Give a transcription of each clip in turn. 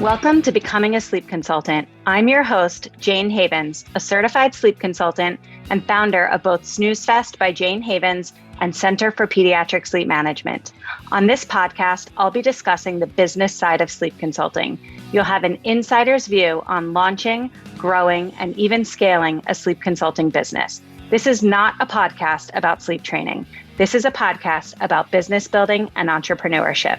Welcome to Becoming a Sleep Consultant. I'm your host, Jane Havens, a certified sleep consultant and founder of both Snooze Fest by Jane Havens and Center for Pediatric Sleep Management. On this podcast, I'll be discussing the business side of sleep consulting. You'll have an insider's view on launching, growing, and even scaling a sleep consulting business. This is not a podcast about sleep training. This is a podcast about business building and entrepreneurship.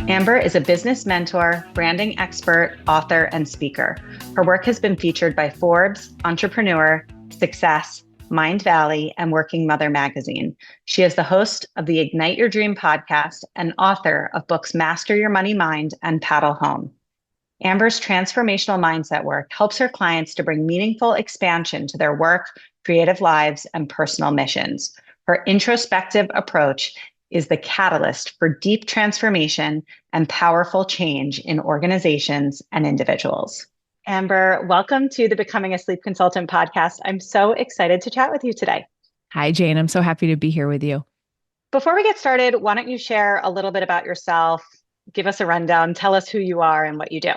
Amber is a business mentor, branding expert, author, and speaker. Her work has been featured by Forbes, Entrepreneur, Success, Mindvalley, and Working Mother magazine. She is the host of the Ignite Your Dream podcast and author of books Master Your Money Mind and Paddle Home. Amber's transformational mindset work helps her clients to bring meaningful expansion to their work, creative lives, and personal missions. Her introspective approach is the catalyst for deep transformation and powerful change in organizations and individuals. Amber, welcome to the Becoming a Sleep Consultant podcast. I'm so excited to chat with you today. Hi, Jane. I'm so happy to be here with you. Before we get started, why don't you share a little bit about yourself? Give us a rundown. Tell us who you are and what you do.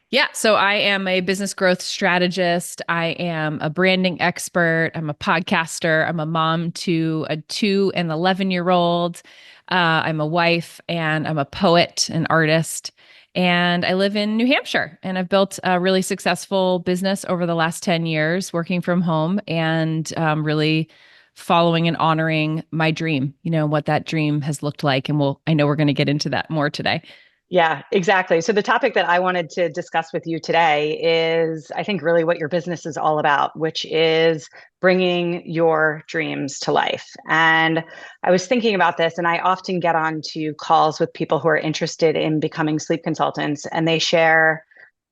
Yeah. So I am a business growth strategist. I am a branding expert. I'm a podcaster. I'm a mom to a 2 and 11-year-old. I'm a wife and I'm a poet and artist. And I live in New Hampshire, and I've built a really successful business over the last 10 years working from home and really following and honoring my dream, what that dream has looked like. And I know we're going to get into that more today. Yeah, exactly. So the topic that I wanted to discuss with you today is, I think, really what your business is all about, which is bringing your dreams to life. And I was thinking about this, and I often get on to calls with people who are interested in becoming sleep consultants, and they share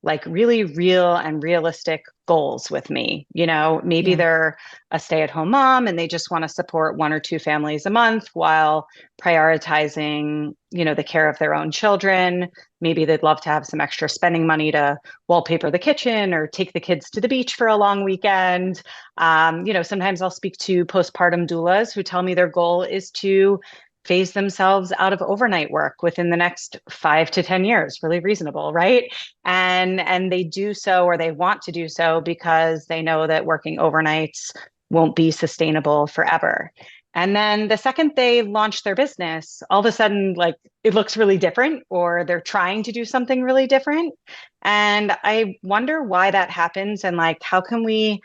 like really real and realistic goals with me. Maybe they're a stay-at-home mom and they just want to support 1 or 2 families a month while prioritizing, the care of their own children. Maybe they'd love to have some extra spending money to wallpaper the kitchen or take the kids to the beach for a long weekend. Sometimes I'll speak to postpartum doulas who tell me their goal is to phase themselves out of overnight work within the next 5 to 10 years. Really reasonable, right? And they do so, or they want to do so, because they know that working overnights won't be sustainable forever. And then the second they launch their business, all of a sudden, like, it looks really different, or they're trying to do something really different. And I wonder why that happens, and like, how can we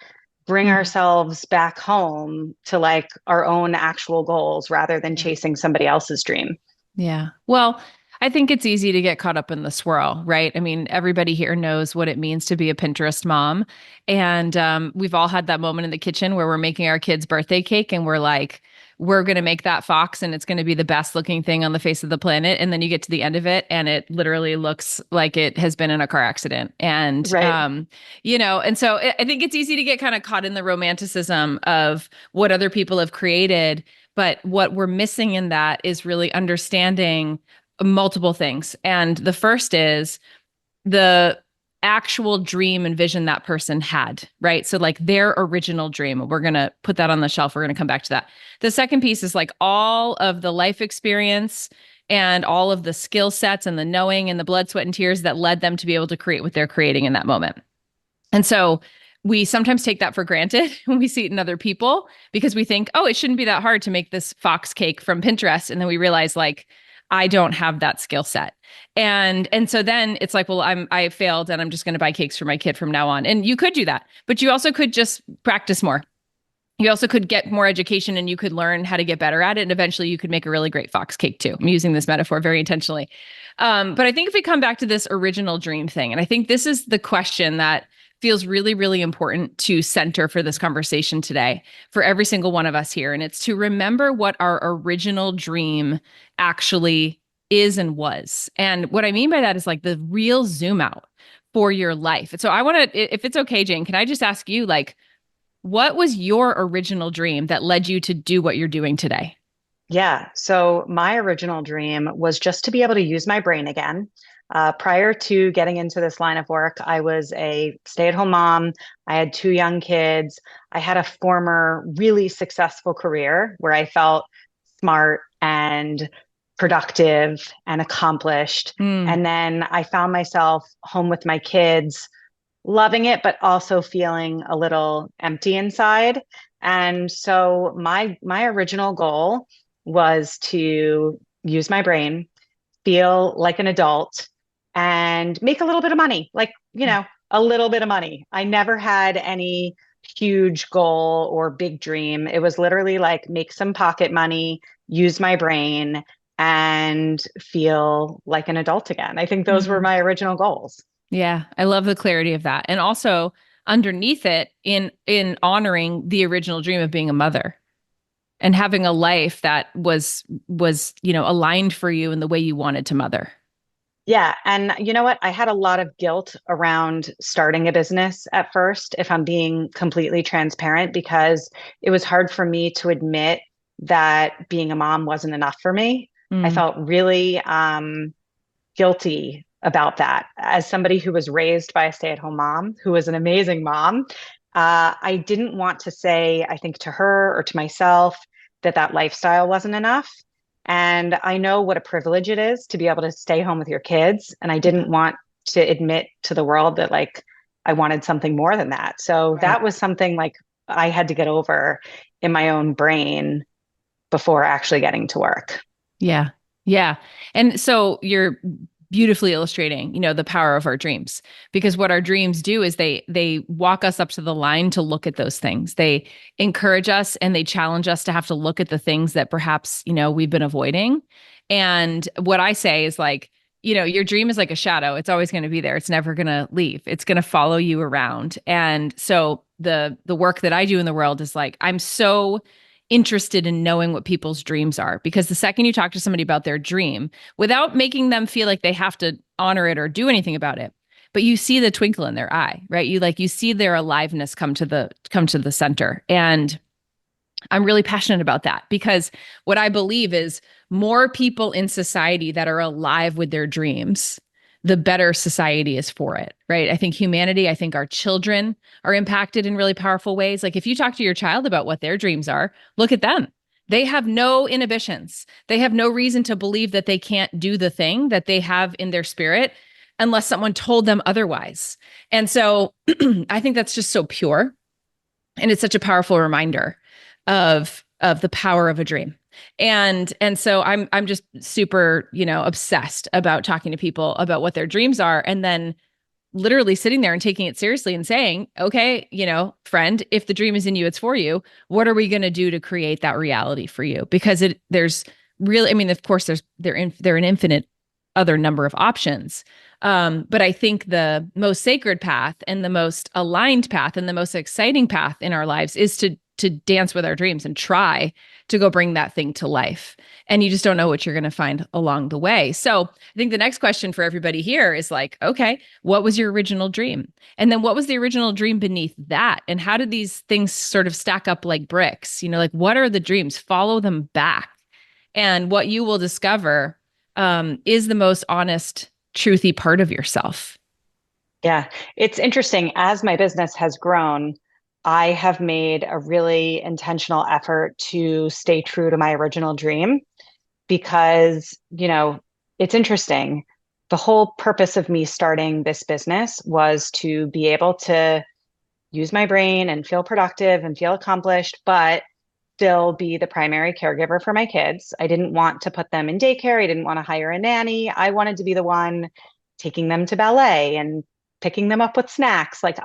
bring ourselves back home to like our own actual goals rather than chasing somebody else's dream. Yeah. Well, I think it's easy to get caught up in the swirl, right? I mean, everybody here knows what it means to be a Pinterest mom. And we've all had that moment in the kitchen where we're making our kid's birthday cake and we're like, we're going to make that fox and it's going to be the best looking thing on the face of the planet. And then you get to the end of it and it literally looks like it has been in a car accident. And, right. And so I think it's easy to get kind of caught in the romanticism of what other people have created. But what we're missing in that is really understanding multiple things. And the first is the actual dream and vision that person had, right? So like their original dream, we're going to put that on the shelf. We're going to come back to that. The second piece is like all of the life experience and all of the skill sets and the knowing and the blood, sweat, and tears that led them to be able to create what they're creating in that moment. And so we sometimes take that for granted when we see it in other people because we think, oh, it shouldn't be that hard to make this fox cake from Pinterest. And then we realize like, I don't have that skill set. And so then it's like, well, I failed and I'm just going to buy cakes for my kid from now on. And you could do that, but you also could just practice more. You also could get more education and you could learn how to get better at it. And eventually you could make a really great fox cake too. I'm using this metaphor very intentionally. But I think if we come back to this original dream thing, and I think this is the question that feels really, really important to center for this conversation today for every single one of us here. And it's to remember what our original dream actually is and was. And what I mean by that is like the real zoom out for your life. And so I want to, if it's okay, Jane, can I just ask you, like, what was your original dream that led you to do what you're doing today? Yeah. So my original dream was just to be able to use my brain again. Prior to getting into this line of work, I was a stay-at-home mom. I had 2 young kids. I had a former really successful career where I felt smart and productive and accomplished. Mm. And then I found myself home with my kids, loving it, but also feeling a little empty inside. And so my original goal was to use my brain, feel like an adult, and make a little bit of money, like, a little bit of money. I never had any huge goal or big dream. It was literally like make some pocket money, use my brain, and feel like an adult again. I think those were Mm. my original goals. Yeah, I love the clarity of that. And also underneath it in honoring the original dream of being a mother and having a life that was, aligned for you in the way you wanted to mother. Yeah. And you know what? I had a lot of guilt around starting a business at first, if I'm being completely transparent, because it was hard for me to admit that being a mom wasn't enough for me. I Mm. felt really guilty about that. As somebody who was raised by a stay-at-home mom, who was an amazing mom, I didn't want to say, I think, to her or to myself that that lifestyle wasn't enough. And I know what a privilege it is to be able to stay home with your kids. And I Yeah. didn't want to admit to the world that like I wanted something more than that. So Right. that was something like I had to get over in my own brain before actually getting to work. Yeah. Yeah. And so you're beautifully illustrating, the power of our dreams, because what our dreams do is they walk us up to the line to look at those things. They encourage us and they challenge us to have to look at the things that perhaps, we've been avoiding. And what I say is like, your dream is like a shadow. It's always going to be there. It's never going to leave. It's going to follow you around. And so the work that I do in the world is like I'm so interested in knowing what people's dreams are, because the second you talk to somebody about their dream without making them feel like they have to honor it or do anything about it, but you see the twinkle in their eye, right? You see their aliveness come to the center. And I'm really passionate about that, because what I believe is more people in society that are alive with their dreams, the better society is for it, right? I think humanity, I think our children are impacted in really powerful ways. Like if you talk to your child about what their dreams are, look at them. They have no inhibitions. They have no reason to believe that they can't do the thing that they have in their spirit unless someone told them otherwise. And so I think that's just so pure. And it's such a powerful reminder of the power of a dream. And so I'm just super, obsessed about talking to people about what their dreams are, and then literally sitting there and taking it seriously and saying, okay, friend, if the dream is in you, it's for you. What are we going to do to create that reality for you? Because there's really, I mean, of course there are an infinite other number of options. But I think the most sacred path and the most aligned path and the most exciting path in our lives is to dance with our dreams and try to go bring that thing to life. And you just don't know what you're going to find along the way. So I think the next question for everybody here is like, okay, what was your original dream? And then what was the original dream beneath that? And how did these things sort of stack up like bricks? Like what are the dreams? Follow them back. And what you will discover is the most honest, truthy part of yourself. Yeah, it's interesting. As my business has grown, I have made a really intentional effort to stay true to my original dream because, it's interesting. The whole purpose of me starting this business was to be able to use my brain and feel productive and feel accomplished, but still be the primary caregiver for my kids. I didn't want to put them in daycare. I didn't want to hire a nanny. I wanted to be the one taking them to ballet and picking them up with snacks. Like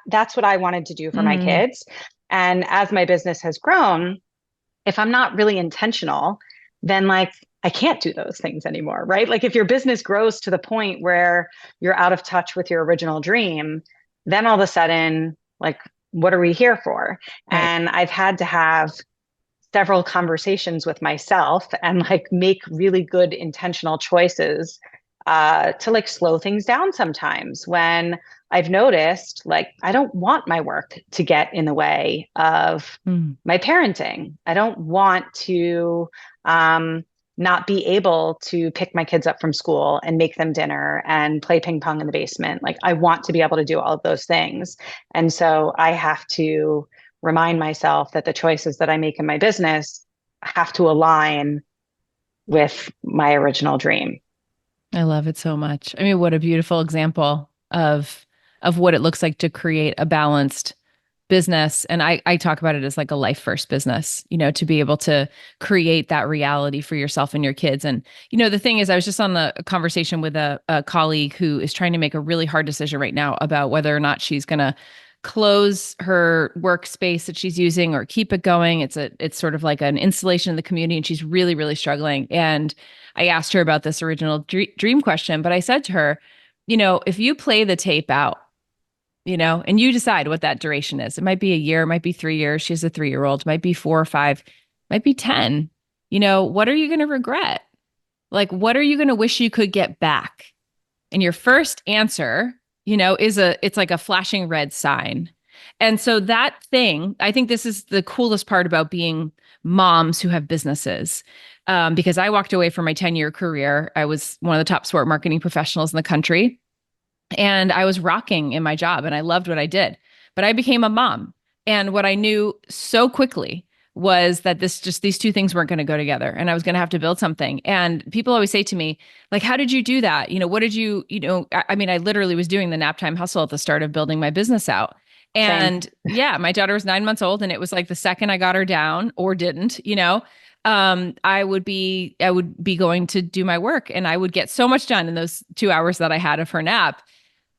that's what I wanted to do for my Mm, kids. And as my business has grown, if I'm not really intentional, then like I can't do those things anymore, right? Like if your business grows to the point where you're out of touch with your original dream, then all of a sudden, like, what are we here for? right. And I've had to have several conversations with myself and like make really good intentional choices to like slow things down sometimes when I've noticed like I don't want my work to get in the way of Mm, my parenting. I don't want to not be able to pick my kids up from school and make them dinner and play ping pong in the basement. Like I want to be able to do all of those things. And so I have to remind myself that the choices that I make in my business have to align with my original dream. I love it so much. I mean, what a beautiful example of what it looks like to create a balanced business. And I talk about it as like a life first business, to be able to create that reality for yourself and your kids. And, the thing is, I was just on a conversation with a colleague who is trying to make a really hard decision right now about whether or not she's going to close her workspace that she's using or keep it going. It's sort of like an installation in the community, and she's really, really struggling. And I asked her about this original dream question, but I said to her, if you play the tape out, and you decide what that duration is. It might be a year, it might be 3 years. She has a 3-year-old, might be 4 or 5, might be 10. What are you going to regret? Like, what are you going to wish you could get back? And your first answer, it's like a flashing red sign. And so that thing, I think this is the coolest part about being moms who have businesses. Because I walked away from my 10-year career. I was one of the top sport marketing professionals in the country. And I was rocking in my job and I loved what I did. But I became a mom. And what I knew so quickly was that these two things weren't going to go together, and I was going to have to build something. And people always say to me, like, how did you do that? What did you, I mean, I literally was doing the nap time hustle at the start of building my business out. And yeah, my daughter was 9 months old, and it was like the second I got her down or didn't, I would be going to do my work, and I would get so much done in those 2 hours that I had of her nap.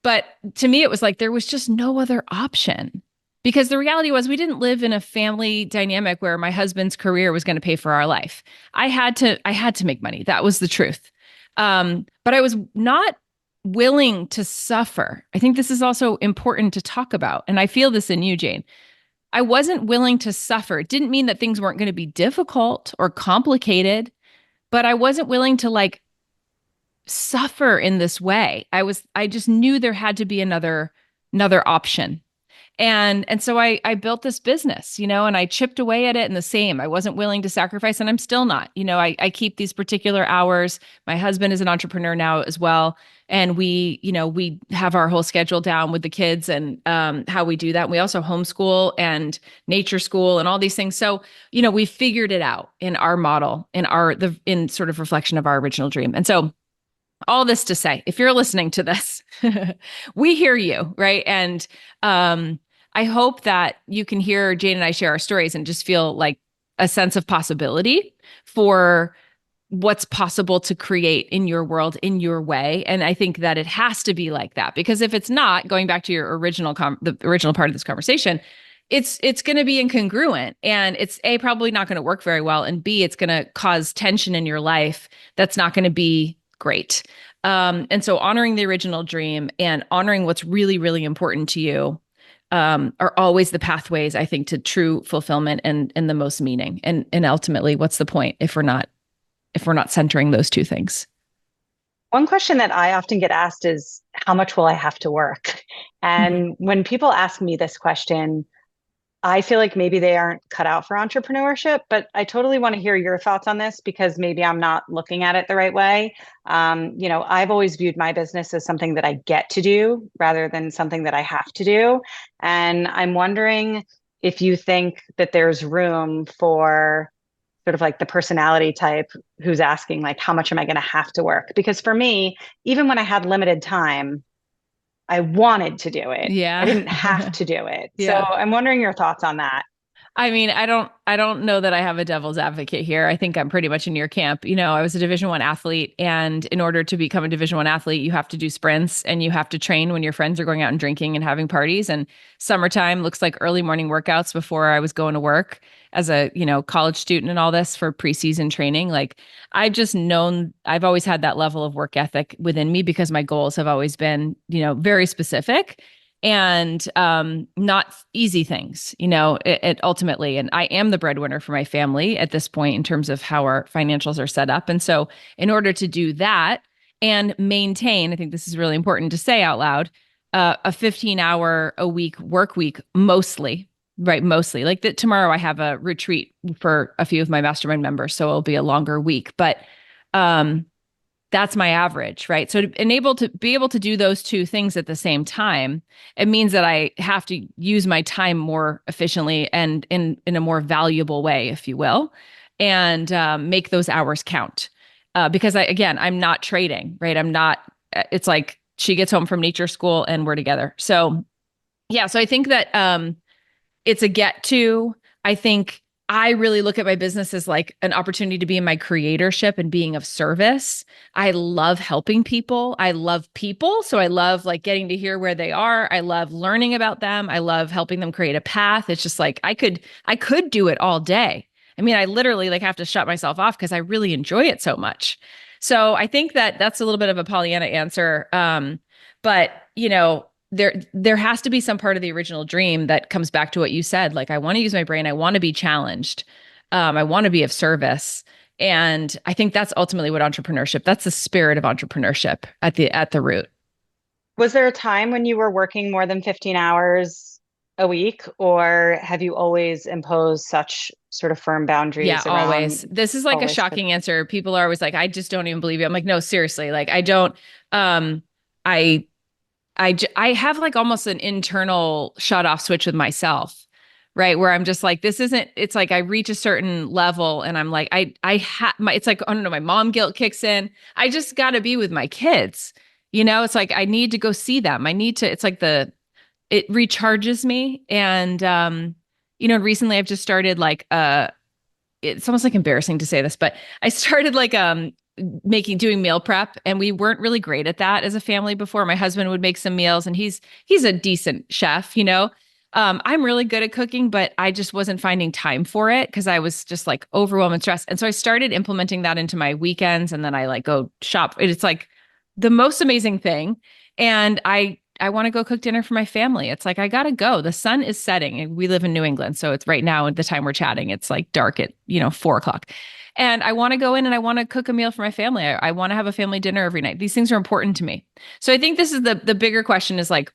But to me, it was like there was just no other option, because the reality was we didn't live in a family dynamic where my husband's career was going to pay for our life. I had to make money. That was the truth. But I was not willing to suffer. I think this is also important to talk about. And I feel this in you, Jane. I wasn't willing to suffer. It didn't mean that things weren't going to be difficult or complicated, but I wasn't willing to suffer in this way. I just knew there had to be another option. And so I built this business, and I chipped away at it, and the same. I wasn't willing to sacrifice, and I'm still not. I keep these particular hours. My husband is an entrepreneur now as well. And we have our whole schedule down with the kids and how we do that. And we also homeschool and nature school and all these things. So, we figured it out in our model, in sort of reflection of our original dream. And so all this to say, if you're listening to this, we hear you, right? And I hope that you can hear Jane and I share our stories and just feel like a sense of possibility for what's possible to create in your world, in your way. And I think that it has to be like that, because if it's not, going back to your the original part of this conversation, it's going to be incongruent, and it's probably not going to work very well. And B, it's going to cause tension in your life that's not going to be great. And so honoring the original dream and honoring what's really, really important to you are always the pathways, I think, to true fulfillment and the most meaning. And ultimately, what's the point if we're not centering those two things? One question that I often get asked is, how much will I have to work? And when people ask me this question, I feel like maybe they aren't cut out for entrepreneurship, but I totally want to hear your thoughts on this, because maybe I'm not looking at it the right way. I've always viewed my business as something that I get to do rather than something that I have to do. And I'm wondering if you think that there's room for sort of like the personality type who's asking, like, how much am I going to have to work? Because for me, even when I had limited time, I wanted to do it. Yeah. I didn't have to do it. Yeah. So I'm wondering your thoughts on that. I mean, I don't know that I have a devil's advocate here. I think I'm pretty much in your camp. I was a Division I athlete, and in order to become a Division I athlete, you have to do sprints and you have to train when your friends are going out and drinking and having parties. And summertime looks like early morning workouts before I was going to work as a, college student and all this for preseason training. Like, I've always had that level of work ethic within me, because my goals have always been, very specific and not easy things, it ultimately. And I am the breadwinner for my family at this point in terms of how our financials are set up. And so in order to do that and maintain, I think this is really important to say out loud, a 15-hour a week work week, mostly, right? Mostly. Like that tomorrow I have a retreat for a few of my mastermind members, so it'll be a longer week, but that's my average, right? So to be able to do those two things at the same time, it means that I have to use my time more efficiently and in a more valuable way, if you will. and make those hours count. Because I'm not trading, right? It's like she gets home from nature school and we're together. So yeah, so I think that it's a get to. I think I really look at my business as like an opportunity to be in my creatorship and being of service. I love helping people. I love people. So I love like getting to hear where they are. I love learning about them. I love helping them create a path. It's just like I could do it all day. I mean, I literally like have to shut myself off because I really enjoy it so much. So I think that that's a little bit of a Pollyanna answer. But there has to be some part of the original dream that comes back to what you said. Like, I want to use my brain. I want to be challenged. I want to be of service. And I think that's ultimately what entrepreneurship, that's the spirit of entrepreneurship at the root. Was there a time when you were working more than 15 hours a week, or have you always imposed such sort of firm Yeah, boundaries always. around This is like a always? shocking answer. People are always like, I just don't even believe you. I'm like, no, seriously. Like, I don't, I, I have like almost an internal shut off switch with myself, right? Where I'm just like, this isn't, it's like I reach a certain level and I'm like, it's like, I don't know, my mom guilt kicks in. I just got to be with my kids. It's like, I need to go see them. It's like it recharges me. And, recently I've just started like, it's almost like embarrassing to say this, but I started like doing meal prep, and we weren't really great at that as a family before. My husband would make some meals, and he's a decent chef. I'm really good at cooking, but I just wasn't finding time for it because I was just like overwhelmed and stressed. And so I started implementing that into my weekends, and then I like go shop. It's like the most amazing thing. And I want to go cook dinner for my family. It's like, I got to go. The sun is setting, and we live in New England. So it's right now at the time we're chatting, it's like dark at, 4 o'clock. And I want to go in and I want to cook a meal for my family. I want to have a family dinner every night. These things are important to me. So I think this is the bigger question is like,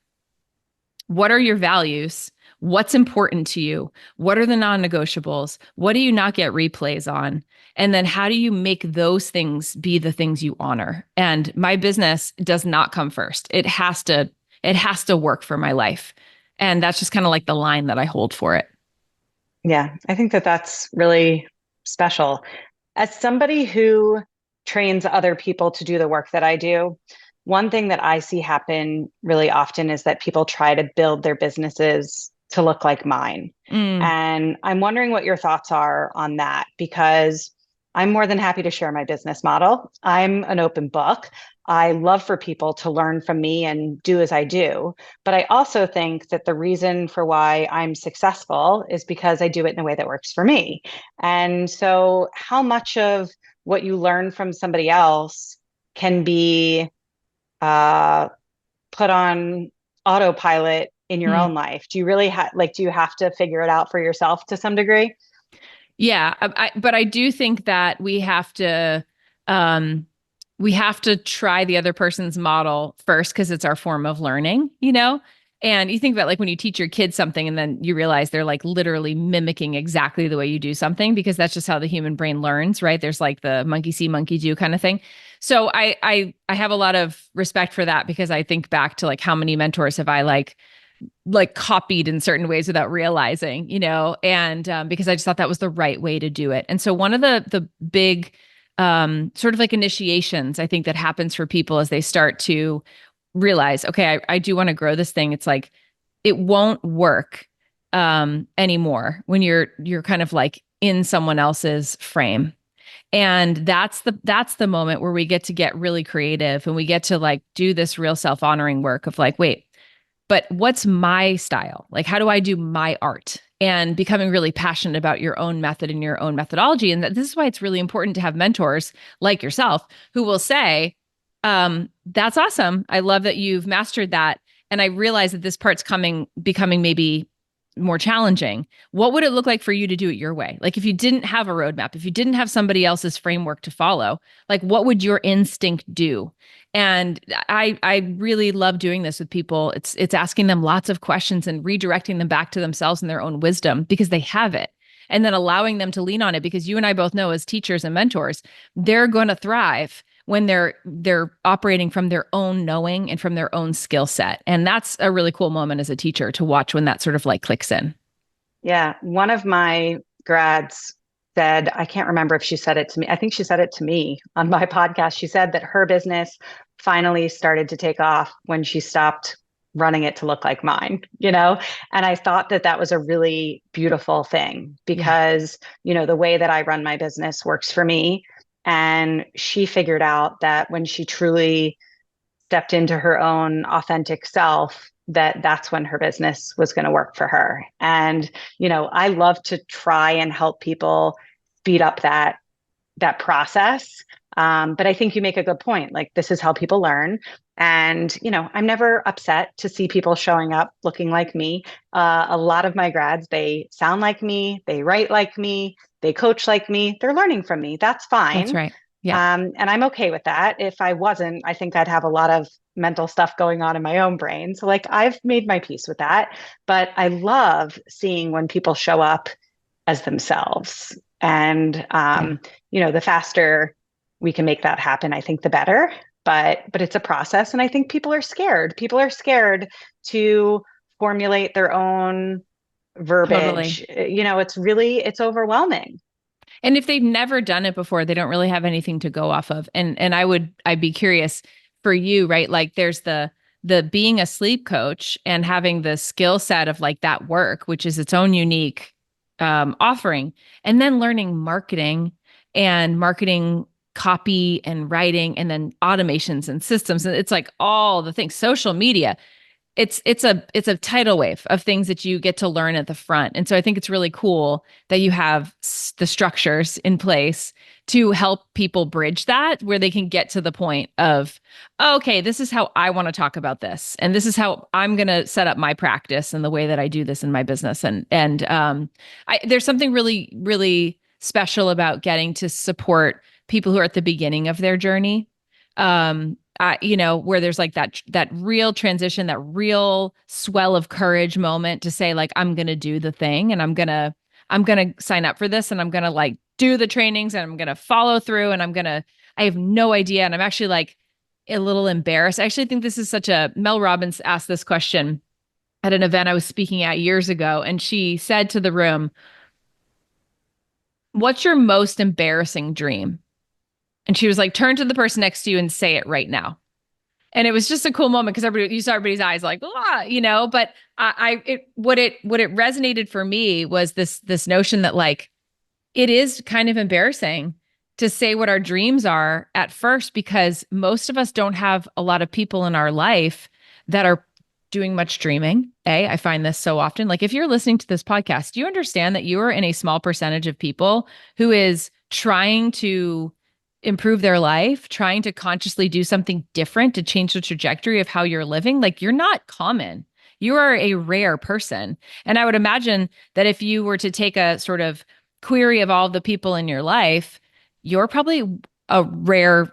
what are your values? What's important to you? What are the non-negotiables? What do you not get replays on? And then how do you make those things be the things you honor? And my business does not come first. It has to work for my life. And that's just kind of like the line that I hold for it. Yeah, I think that that's really special. As somebody who trains other people to do the work that I do, one thing that I see happen really often is that people try to build their businesses to look like mine. Mm. And I'm wondering what your thoughts are on that, because I'm more than happy to share my business model. I'm an open book. I love for people to learn from me and do as I do. But I also think that the reason for why I'm successful is because I do it in a way that works for me. And so, how much of what you learn from somebody else can be uh, put on autopilot in your Mm. own life? Do you really do you have to figure it out for yourself to some degree? Yeah, but I do think that um, we have to try the other person's model first because it's our form of learning. And you think about like when you teach your kids something and then you realize they're like literally mimicking exactly the way you do something because that's just how the human brain learns, right? There's like the monkey see, monkey do kind of thing. So I have a lot of respect for that because I think back to like how many mentors have I like copied in certain ways without realizing, and because I just thought that was the right way to do it. And so one of the big sort of like initiations I think that happens for people as they start to realize, okay, I do want to grow this thing. It's like it won't work anymore when you're kind of like in someone else's frame. And that's the moment where we get really creative and we get to like do this real self-honoring work of like, wait, but what's my style? Like, how do I do my art? And becoming really passionate about your own method and your own methodology. And this is why it's really important to have mentors like yourself who will say, that's awesome. I love that you've mastered that. And I realize that this part's becoming maybe more challenging. What would it look like for you to do it your way? Like if you didn't have a roadmap, if you didn't have somebody else's framework to follow, like what would your instinct do? And I really love doing this with people. It's asking them lots of questions and redirecting them back to themselves and their own wisdom because they have it. And then allowing them to lean on it because you and I both know as teachers and mentors, they're going to thrive when they're operating from their own knowing and from their own skill set. And that's a really cool moment as a teacher to watch when that sort of like clicks in. Yeah, one of my grads said, I can't remember if she said it to me. I think she said it to me on my podcast. She said that her business finally started to take off when she stopped running it to look like mine, you know? And I thought that that was a really beautiful thing Yeah. because, you know, the way that I run my business works for me. And she figured out that when she truly stepped into her own authentic self, that that's when her business was going to work for her. And you know, I love to try and help people speed up that process. But I think you make a good point. Like, this is how people learn. And, you know, I'm never upset to see people showing up looking like me. A lot of my grads, they sound like me, they write like me, they coach like me, they're learning from me. That's That's fine. right. Yeah. And I'm okay with that. If I wasn't, I think I'd have a lot of mental stuff going on in my own brain. So, like, I've made my peace with that. But I love seeing when people show up as themselves. And Yeah. you know, the faster we can make that happen, I think the better. But it's a process, and I think people are scared. People are scared to formulate their own Totally. verbiage. You know, it's overwhelming. And if they've never done it before, they don't really have anything to go off of. And I'd be curious for you, right? Like there's the being a sleep coach and having the skill set of like that work, which is its own unique offering, and then learning marketing copy and writing and then automations and systems. And it's like all the things, social media, it's a tidal wave of things that you get to learn at the front. And so I think it's really cool that you have the structures in place to help people bridge that, where they can get to the point of, oh, okay, this is how I want to talk about this, and this is how I'm going to set up my practice and the way that I do this in my business. There's something really really special about getting to support people who are at the beginning of their journey, where there's like that real transition, that real swell of courage moment to say like, I'm going to do the thing, and I'm going to sign up for this, and I'm going to like do the trainings, and I'm going to follow through, and I have no idea. And I'm actually like a little embarrassed. I actually think this is Mel Robbins asked this question at an event I was speaking at years ago. And she said to the room, what's your most embarrassing dream? And she was like, turn to the person next to you and say it right now. And it was just a cool moment because you saw everybody's eyes like, but what it resonated for me was this notion that like, it is kind of embarrassing to say what our dreams are at first, because most of us don't have a lot of people in our life that are doing much dreaming. I find this so often. Like, if you're listening to this podcast, do you understand that you are in a small percentage of people who is trying to improve their life, trying to consciously do something different to change the trajectory of how you're living? Like, you're not common. You are a rare person. And I would imagine that if you were to take a sort of query of all the people in your life, you're probably a rare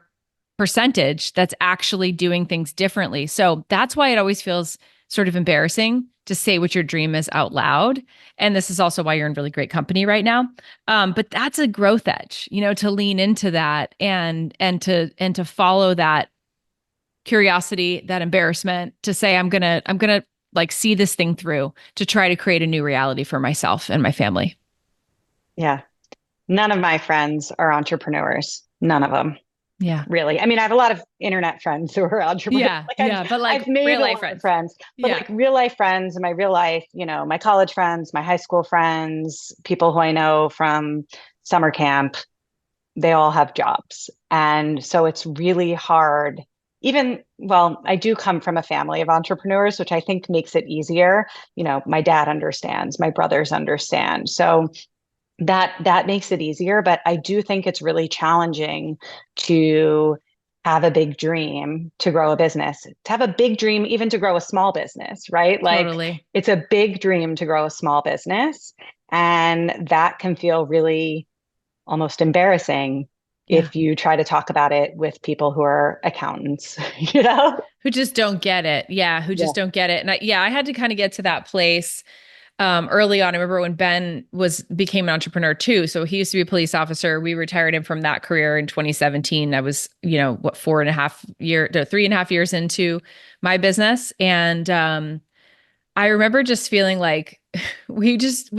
percentage that's actually doing things differently. So that's why it always feels sort of embarrassing to say what your dream is out loud. And this is also why you're in really great company right now. But that's a growth edge, to lean into that and to follow that curiosity, that embarrassment, to say, I'm gonna like see this thing through to try to create a new reality for myself and my family. Yeah. None of my friends are entrepreneurs. None of them. Yeah. Really. I mean, I have a lot of internet friends who are entrepreneurs. Yeah. Like, Yeah. But like I've made real a life lot of friends. friends, but Yeah. like real life friends and my real life, you know, my college friends, my high school friends, people who I know from summer camp, they all have jobs. And so it's really hard. Well, I do come from a family of entrepreneurs, which I think makes it easier. You know, my dad understands, my brothers understand. So that makes it easier, but I do think it's really challenging to have a big dream to grow a business, to have a big dream even to grow a small business, right? Like, Totally. it's a big dream to grow a small business, and that can feel really almost embarrassing Yeah. if you try to talk about it with people who are accountants, you know? Who just don't get it. Yeah. Who Yeah. just don't get it. And I had to kind of get to that place early on. I remember when Ben became an entrepreneur too. So he used to be a police officer. We retired him from that career in 2017. I was, 3.5 years into my business. And I remember just feeling like we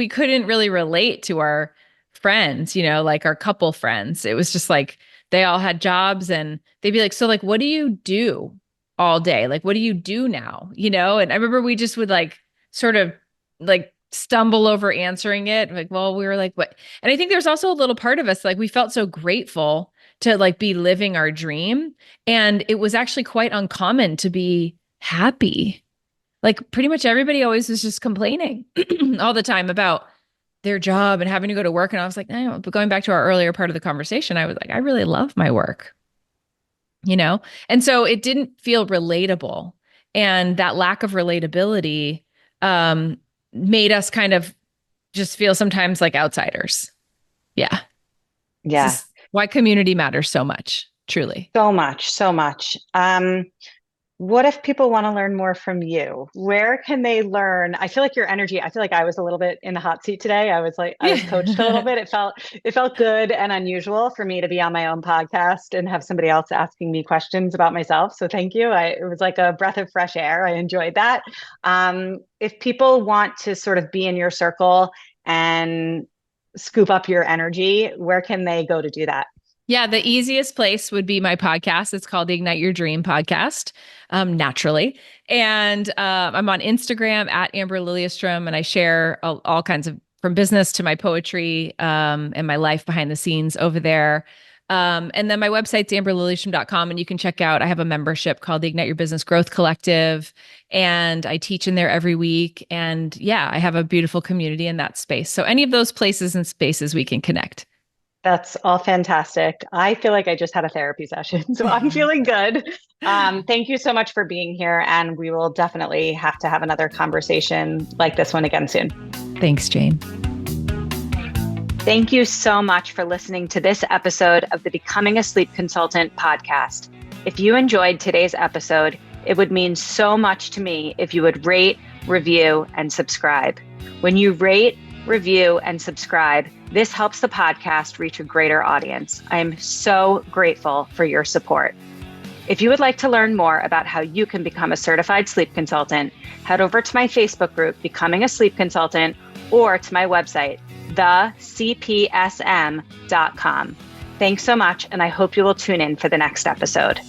couldn't really relate to our friends, like our couple friends. It was just like they all had jobs and they'd be like, so like, what do you do all day? Like, what do you do now? And I remember we just would like sort of like stumble over answering it. Like, well, we were like, what? And I think there's also a little part of us, like we felt so grateful to like be living our dream. And it was actually quite uncommon to be happy. Like pretty much everybody always was just complaining all the time about their job and having to go to work. And I was like, no, but going back to our earlier part of the conversation, I was like, I really love my work, And so it didn't feel relatable. And that lack of relatability made us kind of just feel sometimes like outsiders. Yeah. Yeah. This is why community matters so much, truly. So much, so much. What if people want to learn more from you? Where can they learn? I feel like your energy, I feel like I was a little bit in the hot seat today. I was coached a little bit. It felt good and unusual for me to be on my own podcast and have somebody else asking me questions about myself. So thank you. It was like a breath of fresh air. I enjoyed that. If people want to sort of be in your circle and scoop up your energy, where can they go to do that? Yeah, the easiest place would be my podcast. It's called the Ignite Your Dream podcast, naturally. And I'm on Instagram at Amber Lilyestrom, and I share all kinds of, from business to my poetry and my life behind the scenes over there. And then my website's amberlilyestrom.com, and you can check out, I have a membership called the Ignite Your Business Growth Collective, and I teach in there every week. And yeah, I have a beautiful community in that space. So any of those places and spaces we can connect. That's all fantastic. I feel like I just had a therapy session, so I'm feeling good. Thank you so much for being here, and we will definitely have to have another conversation like this one again soon. Thanks, Jane. Thank you so much for listening to this episode of the Becoming a Sleep Consultant podcast. If you enjoyed today's episode, it would mean so much to me if you would rate, review, and subscribe. When you rate, review, and subscribe, this helps the podcast reach a greater audience. I am so grateful for your support. If you would like to learn more about how you can become a certified sleep consultant, head over to my Facebook group, Becoming a Sleep Consultant, or to my website, thecpsm.com. Thanks so much, and I hope you will tune in for the next episode.